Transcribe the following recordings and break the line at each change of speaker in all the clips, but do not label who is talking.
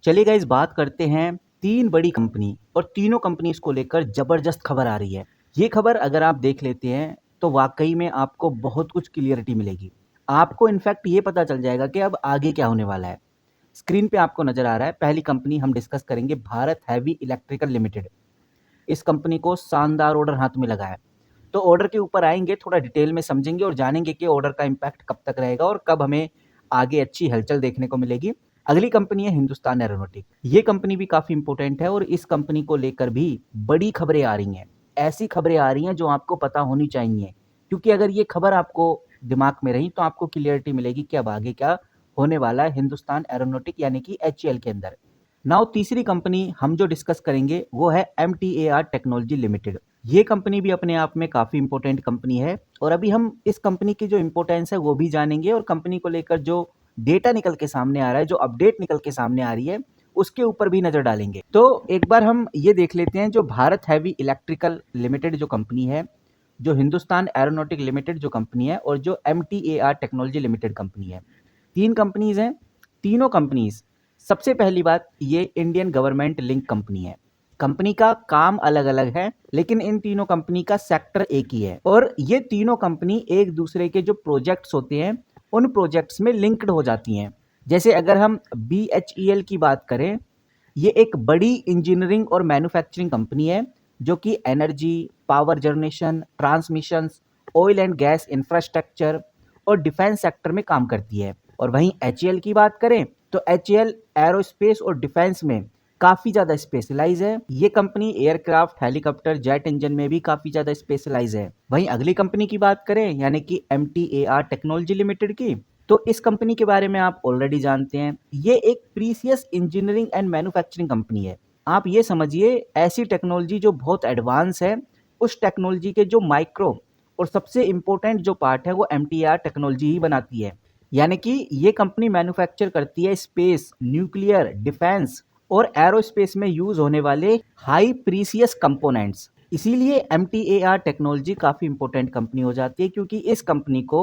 चलिए गाइस बात करते हैं तीन बड़ी कंपनी और तीनों कंपनीज को लेकर जबरदस्त खबर आ रही है। ये खबर अगर आप देख लेते हैं तो वाकई में आपको बहुत कुछ क्लियरिटी मिलेगी। आपको इनफैक्ट ये पता चल जाएगा कि अब आगे क्या होने वाला है। स्क्रीन पे आपको नजर आ रहा है, पहली कंपनी हम डिस्कस करेंगे भारत हैवी इलेक्ट्रिकल लिमिटेड। इस कंपनी को शानदार ऑर्डर हाथ में लगा है। तो ऑर्डर के ऊपर आएंगे, थोड़ा डिटेल में समझेंगे और जानेंगे कि ऑर्डर का इम्पैक्ट कब तक रहेगा और कब हमें आगे अच्छी हलचल देखने को मिलेगी। अगली कंपनी है हिंदुस्तान एरोनॉटिक। ये कंपनी भी काफ़ी इंपॉर्टेंट है और इस कंपनी को लेकर भी बड़ी खबरें आ रही हैं। ऐसी खबरें आ रही हैं जो आपको पता होनी चाहिए, क्योंकि अगर ये खबर आपको दिमाग में रही तो आपको क्लियरिटी मिलेगी कि अब आगे क्या होने वाला है हिंदुस्तान एरोनॉटिक यानी कि HAL के अंदर। नाउ तीसरी कंपनी हम जो डिस्कस करेंगे वो है MTAR टेक्नोलॉजी लिमिटेड। ये कंपनी भी अपने आप में काफ़ी इंपॉर्टेंट कंपनी है और अभी हम इस कंपनी की जो इंपॉर्टेंस है वो भी जानेंगे और कंपनी को लेकर जो डेटा निकल के सामने आ रहा है, जो अपडेट निकल के सामने आ रही है, उसके ऊपर भी नज़र डालेंगे। तो एक बार हम ये देख लेते हैं, जो भारत हैवी इलेक्ट्रिकल लिमिटेड जो कंपनी है, जो हिंदुस्तान एरोनॉटिक लिमिटेड जो कंपनी है और जो MTAR टेक्नोलॉजी लिमिटेड कंपनी है। तीन कंपनीज हैं। तीनों कंपनीज, सबसे पहली बात, ये इंडियन गवर्नमेंट लिंक कंपनी है। कंपनी का काम अलग अलग है लेकिन इन तीनों कंपनी का सेक्टर एक ही है और ये तीनों कंपनी एक दूसरे के जो प्रोजेक्ट्स होते हैं उन प्रोजेक्ट्स में लिंक्ड हो जाती हैं। जैसे अगर हम BHEL की बात करें, ये एक बड़ी इंजीनियरिंग और मैन्युफैक्चरिंग कंपनी है जो कि energy, power generation, transmission, oil and gas infrastructure और डिफेंस सेक्टर में काम करती है। और वहीं HAL की बात करें तो HAL एरोस्पेस और डिफेंस में काफ़ी ज़्यादा स्पेशलाइज है। ये company aircraft, helicopter, jet engine में भी काफ़ी ज़्यादा स्पेशलाइज है। वहीं अगली कंपनी की बात करें यानी कि MTAR टेक्नोलॉजी लिमिटेड की, तो इस कंपनी के बारे में आप ऑलरेडी जानते हैं। ये एक precious engineering and manufacturing company है। आप ये समझिए, ऐसी टेक्नोलॉजी जो बहुत एडवांस है, उस टेक्नोलॉजी के जो माइक्रो और सबसे इम्पोर्टेंट जो पार्ट है वो MTAR टेक्नोलॉजी ही बनाती है। यानी कि ये कंपनी मैन्युफैक्चर करती है स्पेस, न्यूक्लियर, डिफेंस और एरोस्पेस में यूज होने वाले हाई प्रीसियस कंपोनेंट्स। इसीलिए MTAR टेक्नोलॉजी काफ़ी इंपॉर्टेंट कंपनी हो जाती है, क्योंकि इस कंपनी को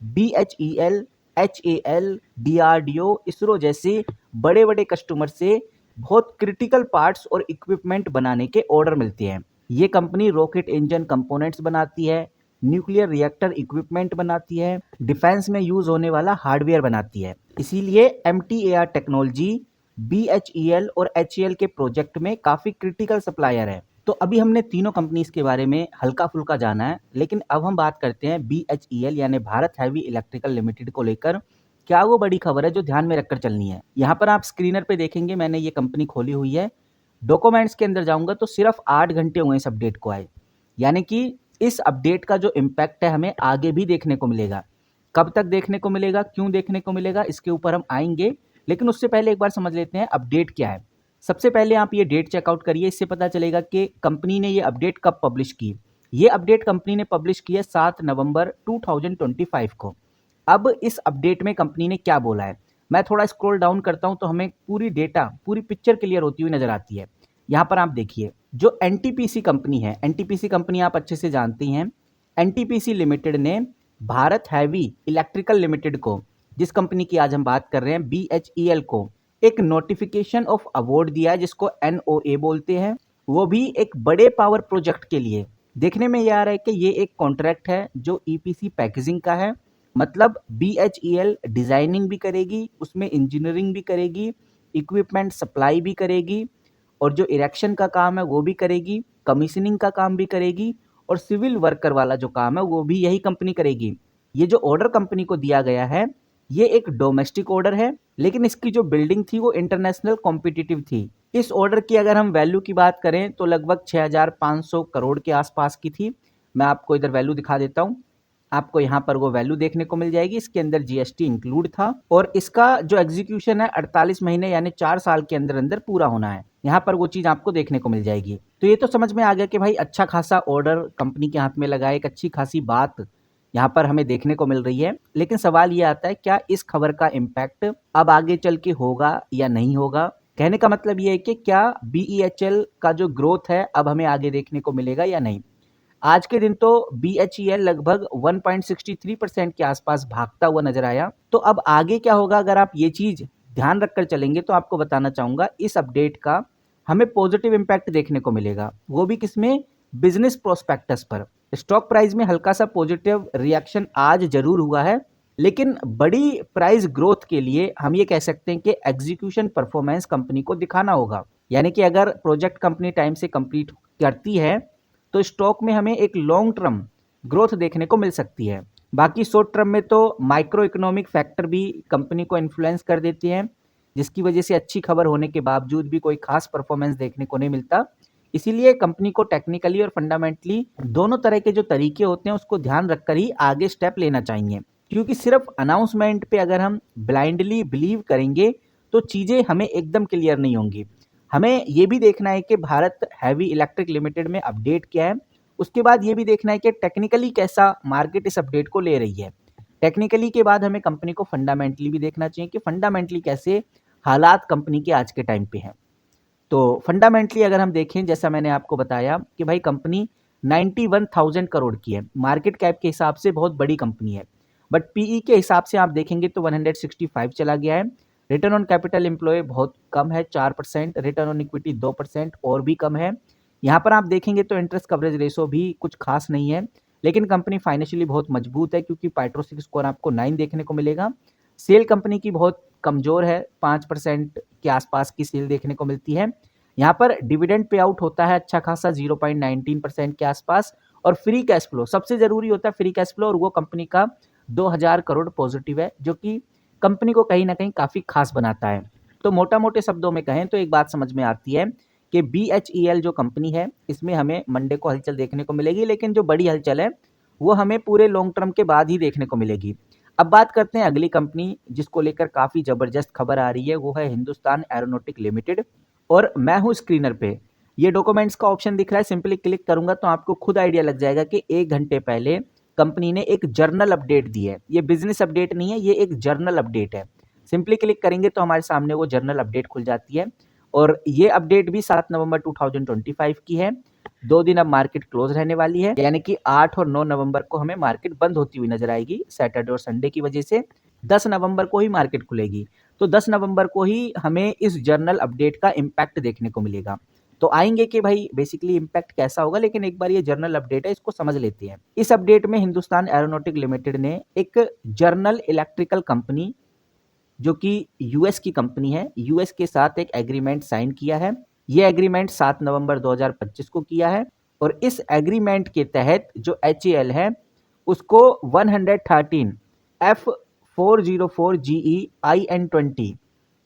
BHEL, HAL, DRDO, इसरो जैसे बड़े बड़े कस्टमर से बहुत क्रिटिकल पार्ट्स और इक्विपमेंट बनाने के ऑर्डर मिलते हैं। ये कंपनी रॉकेट इंजन कंपोनेंट्स बनाती है, न्यूक्लियर रिएक्टर इक्विपमेंट बनाती है, डिफेंस में यूज होने वाला हार्डवेयर बनाती है। इसीलिए MTAR टेक्नोलॉजी BHEL और HAL के प्रोजेक्ट में काफ़ी क्रिटिकल सप्लायर है। तो अभी हमने तीनों कंपनीज के बारे में हल्का फुल्का जाना है, लेकिन अब हम बात करते हैं BHEL यानी भारत हैवी इलेक्ट्रिकल लिमिटेड को लेकर। क्या वो बड़ी खबर है जो ध्यान में रखकर चलनी है? यहाँ पर आप स्क्रीनर पे देखेंगे, मैंने ये कंपनी खोली हुई है। डॉक्यूमेंट्स के अंदर जाऊंगा तो सिर्फ 8 घंटे हुए इस अपडेट को आए। यानी कि इस अपडेट का जो इम्पैक्ट है हमें आगे भी देखने को मिलेगा। कब तक देखने को मिलेगा, क्यों देखने को मिलेगा, इसके ऊपर हम आएंगे। लेकिन उससे पहले एक बार समझ लेते हैं अपडेट क्या है। सबसे पहले आप ये डेट चेकआउट करिए, इससे पता चलेगा कि कंपनी ने ये अपडेट कब पब्लिश की। ये अपडेट कंपनी ने पब्लिश की है 7 नवंबर 2025 को। अब इस अपडेट में कंपनी ने क्या बोला है, मैं थोड़ा स्क्रॉल डाउन करता हूं तो हमें पूरी डेटा, पूरी पिक्चर क्लियर होती हुई नजर आती है। यहाँ पर आप देखिए, जो NTPC कंपनी है, NTPC कंपनी आप अच्छे से जानती हैं। NTPC लिमिटेड ने भारत हैवी इलेक्ट्रिकल लिमिटेड को, जिस कंपनी की आज हम बात कर रहे हैं, BHEL को एक नोटिफिकेशन ऑफ अवार्ड दिया है जिसको NOA बोलते हैं, वो भी एक बड़े पावर प्रोजेक्ट के लिए। देखने में ये आ रहा है कि ये एक कॉन्ट्रैक्ट है जो EPC पैकेजिंग का है। मतलब BHEL डिजाइनिंग भी करेगी, उसमें इंजीनियरिंग भी करेगी, इक्विपमेंट सप्लाई भी करेगी और जो इरेक्शन का काम है वो भी करेगी, कमीशनिंग का काम भी करेगी और सिविल वर्कर वाला जो काम है वो भी यही कंपनी करेगी। ये जो ऑर्डर कंपनी को दिया गया है ये एक डोमेस्टिक ऑर्डर है, लेकिन इसकी जो बिल्डिंग थी वो इंटरनेशनल कॉम्पिटिटिव थी। इस ऑर्डर की अगर हम वैल्यू की बात करें तो लगभग 6500 करोड़ के आसपास की थी। मैं आपको इधर वैल्यू दिखा देता हूँ, आपको यहाँ पर वो वैल्यू देखने को मिल जाएगी। इसके अंदर GST इंक्लूड था और इसका जो एग्जीक्यूशन है 48 महीने यानी 4 साल के अंदर अंदर पूरा होना है। यहाँ पर वो चीज आपको देखने को मिल जाएगी। तो ये तो समझ में आ गया कि भाई अच्छा खासा ऑर्डर कंपनी के हाथ में लगा है, एक अच्छी खासी बात यहाँ पर हमें देखने को मिल रही है। लेकिन सवाल ये आता है, क्या इस खबर का इम्पैक्ट अब आगे चल के होगा या नहीं होगा? कहने का मतलब ये है कि क्या BHEL का जो ग्रोथ है अब हमें आगे देखने को मिलेगा या नहीं। आज के दिन तो BHEL लगभग 1.63% के आसपास भागता हुआ नजर आया। तो अब आगे क्या होगा, अगर आप ये चीज ध्यान रखकर चलेंगे तो आपको बताना चाहूँगा इस अपडेट का हमें पॉजिटिव इम्पैक्ट देखने को मिलेगा, वो भी किसमें? बिजनेस प्रोस्पेक्टस पर। स्टॉक प्राइस में हल्का सा पॉजिटिव रिएक्शन आज जरूर हुआ है, लेकिन बड़ी प्राइस ग्रोथ के लिए हम ये कह सकते हैं कि एग्जीक्यूशन परफॉर्मेंस कंपनी को दिखाना होगा। यानी कि अगर प्रोजेक्ट कंपनी टाइम से कंप्लीट करती है तो स्टॉक में हमें एक लॉन्ग टर्म ग्रोथ देखने को मिल सकती है। बाकी शॉर्ट टर्म में तो माइक्रो इकोनॉमिक फैक्टर भी कंपनी को इन्फ्लुएंस कर देते हैं, जिसकी वजह से अच्छी खबर होने के बावजूद भी कोई खास परफॉर्मेंस देखने को नहीं मिलता। इसीलिए कंपनी को टेक्निकली और फंडामेंटली दोनों तरह के जो तरीके होते हैं उसको ध्यान रखकर ही आगे स्टेप लेना चाहिए, क्योंकि सिर्फ अनाउंसमेंट पे अगर हम ब्लाइंडली बिलीव करेंगे तो चीज़ें हमें एकदम क्लियर नहीं होंगी। हमें ये भी देखना है कि भारत हैवी इलेक्ट्रिक लिमिटेड में अपडेट क्या है, उसके बाद ये भी देखना है कि टेक्निकली कैसा मार्केट इस अपडेट को ले रही है। टेक्निकली के बाद हमें कंपनी को फंडामेंटली भी देखना चाहिए कि फंडामेंटली कैसे हालात कंपनी के आज के टाइम पे हैं। तो फंडामेंटली अगर हम देखें, जैसा मैंने आपको बताया कि भाई कंपनी 91,000 करोड़ की है, मार्केट कैप के हिसाब से बहुत बड़ी कंपनी है, बट पीई के हिसाब से आप देखेंगे तो 165 चला गया है। रिटर्न ऑन कैपिटल एम्प्लॉय बहुत कम है, 4%। रिटर्न ऑन इक्विटी 2% और भी कम है। यहाँ पर आप देखेंगे तो इंटरेस्ट कवरेज रेशो भी कुछ खास नहीं है, लेकिन कंपनी फाइनेंशियली बहुत मजबूत है क्योंकि पाइट्रोसिक स्कोर आपको 9 देखने को मिलेगा। सेल कंपनी की बहुत कमजोर है, 5% के आसपास की सेल देखने को मिलती है। यहाँ पर डिविडेंड पे आउट होता है अच्छा खासा 0.19% के आसपास, और फ्री कैश फ्लो सबसे जरूरी होता है, फ्री कैश फ्लो, और वो कंपनी का 2000 करोड़ पॉजिटिव है, जो कि कंपनी को कहीं ना कहीं काफी खास बनाता है। तो मोटा मोटे शब्दों में कहें तो एक बात समझ में आती है कि BHEL जो कंपनी है इसमें हमें मंडे को हलचल देखने को मिलेगी, लेकिन जो बड़ी हलचल है वो हमें पूरे लॉन्ग टर्म के बाद ही देखने को मिलेगी। अब बात करते हैं अगली कंपनी जिसको लेकर काफी जबरदस्त खबर आ रही है, वो है हिंदुस्तान एरोनॉटिक लिमिटेड। और मैं हूं स्क्रीनर पे, ये डॉक्यूमेंट्स का ऑप्शन दिख रहा है, सिंपली क्लिक करूंगा तो आपको खुद आइडिया लग जाएगा कि 1 घंटे पहले कंपनी ने एक जर्नल अपडेट दी है। ये बिजनेस अपडेट नहीं है, ये एक जर्नल अपडेट है। सिंपली क्लिक करेंगे तो हमारे सामने वो जर्नल अपडेट खुल जाती है, और ये अपडेट भी 7 नवंबर 2025 की है। 2 दिन अब मार्केट क्लोज रहने वाली है, यानी कि 8 और 9 नवंबर को हमें मार्केट बंद होती हुई नजर आएगी सैटरडे और संडे की वजह से। 10 नवंबर को ही मार्केट खुलेगी, तो 10 नवंबर को ही हमें इस जर्नल अपडेट का इम्पैक्ट देखने को मिलेगा। तो आएंगे कि भाई बेसिकली इम्पैक्ट कैसा होगा, लेकिन एक बार ये जर्नल अपडेट है, इसको समझ लेते हैं। इस अपडेट में हिंदुस्तान एरोनॉटिक लिमिटेड ने एक जर्नल इलेक्ट्रिकल कंपनी, जो कि यूएस की कंपनी है, यूएस के साथ एक एग्रीमेंट साइन किया है। ये एग्रीमेंट 7 नवंबर 2025 को किया है, और इस एग्रीमेंट के तहत जो HAL है उसको 113 F404 GE IN20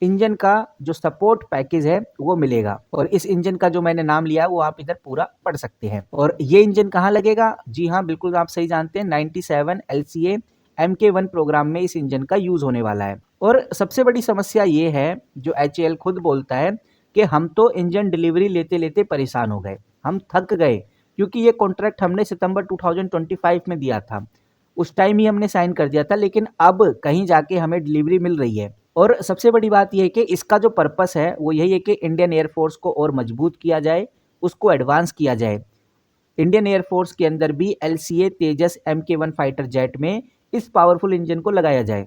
इंजन का जो सपोर्ट पैकेज है वो मिलेगा। और इस इंजन का जो मैंने नाम लिया है वो आप इधर पूरा पढ़ सकते हैं। और ये इंजन कहाँ लगेगा? जी हाँ, बिल्कुल आप सही जानते हैं, 97 LCA MK1 प्रोग्राम में इस इंजन का यूज होने वाला है। और सबसे बड़ी समस्या ये है, जो HAL खुद बोलता है, कि हम तो इंजन डिलीवरी लेते लेते परेशान हो गए, हम थक गए, क्योंकि ये कॉन्ट्रैक्ट हमने सितंबर 2025 में दिया था, उस टाइम ही हमने साइन कर दिया था, लेकिन अब कहीं जाके हमें डिलीवरी मिल रही है। और सबसे बड़ी बात यह है कि इसका जो पर्पस है वो यही है कि इंडियन एयरफोर्स को और मजबूत किया जाए, उसको एडवांस किया जाए। इंडियन एयरफोर्स के अंदर भी LCA तेजस MK1 फाइटर जेट में इस पावरफुल इंजन को लगाया जाए।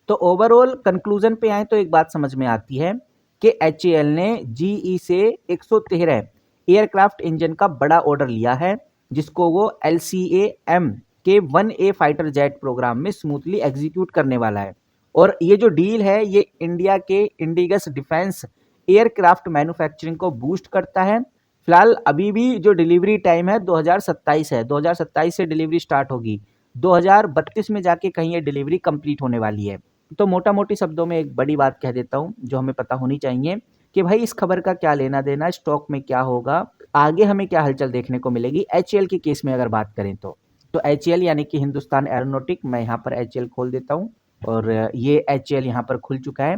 तो ओवरऑल कंक्लूजन पे आए तो एक बात समझ में आती है कि HAL ने GE से 113 एयरक्राफ्ट इंजन का बड़ा ऑर्डर लिया है, जिसको वो LCA MK1A fighter jet programme में स्मूथली एग्जीक्यूट करने वाला है। और ये जो डील है ये इंडिया के इंडिगस डिफेंस एयरक्राफ्ट मैन्युफैक्चरिंग को बूस्ट करता है। फिलहाल अभी भी जो डिलीवरी टाइम है 2027 है, 2027 से डिलीवरी स्टार्ट होगी, 2032 में जाके कहीं ये डिलीवरी कंप्लीट होने वाली है। तो मोटा मोटी शब्दों में एक बड़ी बात कह देता हूँ जो हमें पता होनी चाहिए, कि भाई इस खबर का क्या लेना देना, स्टॉक में क्या होगा, आगे हमें क्या हलचल देखने को मिलेगी। HAL के केस में अगर बात करें तो HAL यानी कि हिंदुस्तान एरोनॉटिक, मैं यहाँ पर HAL खोल देता हूँ, और ये HAL यहाँ पर खुल चुका है।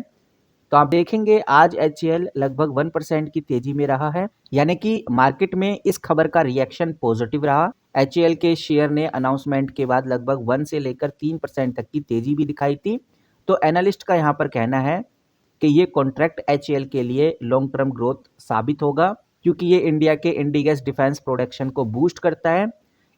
तो आप देखेंगे आज HAL लगभग 1% की तेजी में रहा है, यानी कि मार्केट में इस खबर का रिएक्शन पॉजिटिव रहा। HAL के शेयर ने अनाउंसमेंट के बाद लगभग 1 से लेकर 3% तक की तेजी भी दिखाई थी। तो एनालिस्ट का यहाँ पर कहना है कि ये कॉन्ट्रैक्ट HAL के लिए लॉन्ग टर्म ग्रोथ साबित होगा, क्योंकि ये इंडिया के इंडिगस डिफेंस प्रोडक्शन को बूस्ट करता है।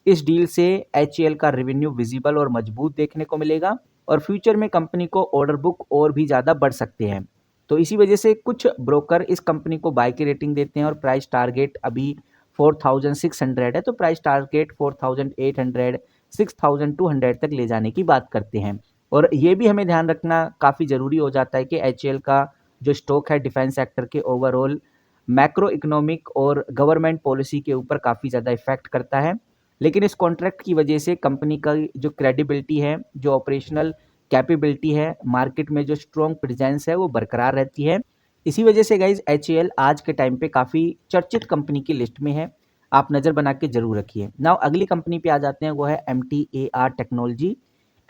इस डील से HAL का रेवेन्यू विजिबल और मजबूत देखने को मिलेगा, और फ्यूचर में कंपनी को ऑर्डर बुक और भी ज़्यादा बढ़ सकते हैं। तो इसी वजह से कुछ ब्रोकर इस कंपनी को बाय की रेटिंग देते हैं और प्राइस टारगेट अभी 4600 है, तो प्राइस टारगेट 4800 6200 तक ले जाने की बात करते हैं। और ये भी हमें ध्यान रखना काफ़ी ज़रूरी हो जाता है कि एचएएल का जो स्टॉक है डिफेंस सेक्टर के ओवरऑल मैक्रो इकोनॉमिक और गवर्नमेंट पॉलिसी के ऊपर काफ़ी ज़्यादा इफेक्ट करता है। लेकिन इस कॉन्ट्रैक्ट की वजह से कंपनी का जो क्रेडिबिलिटी है, जो ऑपरेशनल कैपेबिलिटी है, मार्केट में जो स्ट्रॉन्ग प्रेजेंस है वो बरकरार रहती है। इसी वजह से गाइज एचएएल आज के टाइम पे काफ़ी चर्चित कंपनी की लिस्ट में है। आप नज़र बना के जरूर रखिए। नाउ अगली कंपनी पे आ जाते हैं, वो है MTAR टेक्नोलॉजी।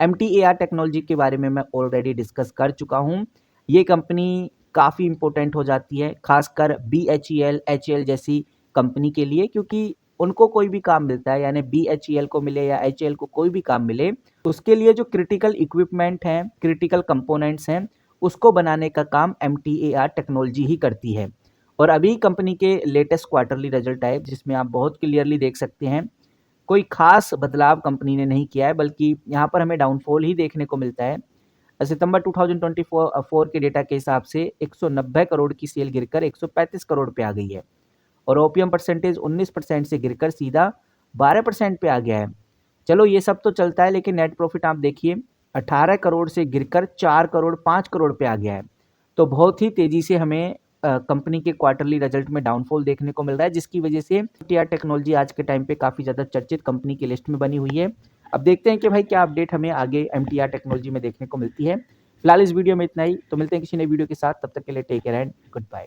MTAR टेक्नोलॉजी के बारे में मैं ऑलरेडी डिस्कस कर चुका हूँ। ये कंपनी काफ़ी इंपॉर्टेंट हो जाती है, खासकर BHEL, HAL जैसी कंपनी के लिए, क्योंकि उनको कोई भी काम मिलता है, यानी BHEL को मिले या HAL को कोई भी काम मिले, तो उसके लिए जो क्रिटिकल इक्विपमेंट हैं, क्रिटिकल कंपोनेंट्स हैं, उसको बनाने का काम MTAR टेक्नोलॉजी ही करती है। और अभी कंपनी के लेटेस्ट क्वार्टरली रिजल्ट आए, जिसमें आप बहुत क्लियरली देख सकते हैं कोई खास बदलाव कंपनी ने नहीं किया है, बल्कि यहाँ पर हमें डाउनफॉल ही देखने को मिलता है। सितंबर 2024 के डेटा के हिसाब से 190 करोड़ की सेल गिरकर 135 करोड़ पे आ गई है और ओपीएम परसेंटेज 19% से गिरकर सीधा 12% पे आ गया है। चलो ये सब तो चलता है, लेकिन नेट प्रॉफिट आप देखिए 18 करोड़ से गिरकर 4 करोड़ 5 करोड़ पे आ गया है। तो बहुत ही तेजी से हमें कंपनी के क्वार्टरली रिजल्ट में डाउनफॉल देखने को मिल रहा है, जिसकी वजह से एमटीआर टेक्नोलॉजी आज के टाइम पे काफ़ी ज़्यादा चर्चित कंपनी की लिस्ट में बनी हुई है। अब देखते हैं कि भाई क्या अपडेट हमें आगे एमटीआर टेक्नोलॉजी में देखने को मिलती है। फिलहाल इस वीडियो में इतना ही, तो मिलते हैं किसी नई वीडियो के साथ, तब तक के लिए take care and good bye.